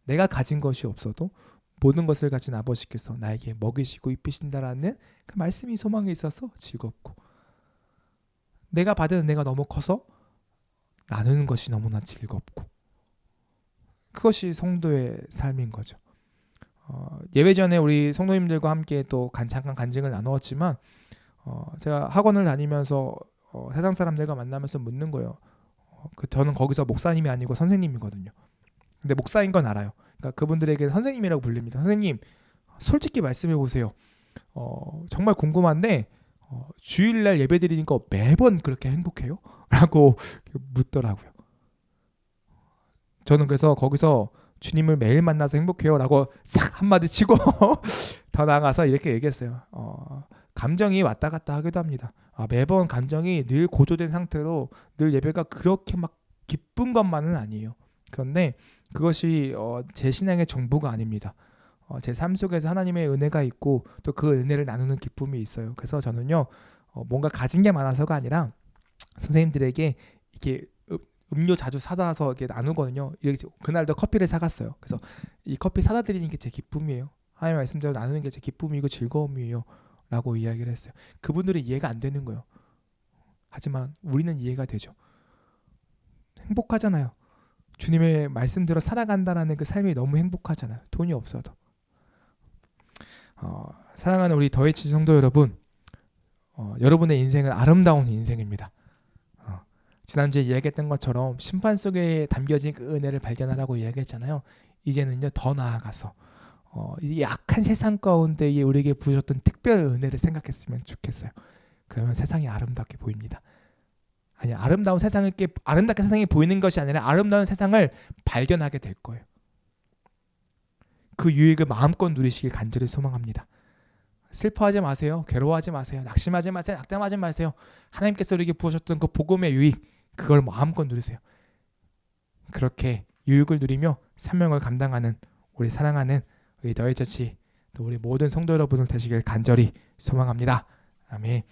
내가 가진 것이 없어도 모든 것을 가진 아버지께서 나에게 먹이시고 입히신다라는 그 말씀이 소망에 있어서 즐겁고 내가 받은 은혜가 너무 커서 나누는 것이 너무나 즐겁고 그것이 성도의 삶인 거죠. 예배 전에 우리 성도님들과 함께 또 잠깐 간증을 나누었지만 제가 학원을 다니면서 세상 사람들과 만나면서 묻는 거예요. 저는 거기서 목사님이 아니고 선생님이거든요. 근데 목사인 건 알아요. 그러니까 그분들에게 선생님이라고 불립니다. 선생님, 솔직히 말씀해 보세요. 정말 궁금한데 주일날 예배 드리니까 매번 그렇게 행복해요? 라고 묻더라고요. 저는 그래서 거기서 주님을 매일 만나서 행복해요 라고 싹 한마디 치고 더 나아가서 이렇게 얘기했어요. 감정이 왔다 갔다 하기도 합니다. 매번 감정이 늘 고조된 상태로 늘 예배가 그렇게 막 기쁜 것만은 아니에요. 그런데 그것이 제 신앙의 전부가 아닙니다. 제 삶 속에서 하나님의 은혜가 있고 또 그 은혜를 나누는 기쁨이 있어요. 그래서 저는요, 뭔가 가진 게 많아서가 아니라 선생님들에게 이렇게 음료 자주 사다서 이렇게 나누거든요. 이렇게 그날도 커피를 사갔어요. 그래서 이 커피 사다 드리는 게 제 기쁨이에요. 하나님의 말씀대로 나누는 게 제 기쁨이고 즐거움이에요. 라고 이야기를 했어요. 그분들은 이해가 안 되는 거예요. 하지만 우리는 이해가 되죠. 행복하잖아요. 주님의 말씀대로 살아간다라는 그 삶이 너무 행복하잖아요. 돈이 없어도. 사랑하는 우리 더헤치 성도 여러분, 여러분의 인생은 아름다운 인생입니다. 지난주에 이야기했던 것처럼 심판 속에 담겨진 그 은혜를 발견하라고 이야기했잖아요. 이제는요, 더 나아가서 이 약한 세상 가운데에 우리에게 부으셨던 특별 은혜를 생각했으면 좋겠어요. 그러면 세상이 아름답게 보입니다. 아니, 아름답게 세상이 보이는 것이 아니라 아름다운 세상을 발견하게 될 거예요. 그 유익을 마음껏 누리시길 간절히 소망합니다. 슬퍼하지 마세요. 괴로워하지 마세요. 낙심하지 마세요. 낙담하지 마세요. 하나님께서 우리에게 부으셨던 그 복음의 유익, 그걸 마음껏 누리세요. 그렇게 유익을 누리며 사명을 감당하는 우리 사랑하는 우리 더헤치처치, 또 우리 모든 성도 여러분을 되시길 간절히 소망합니다. 아멘.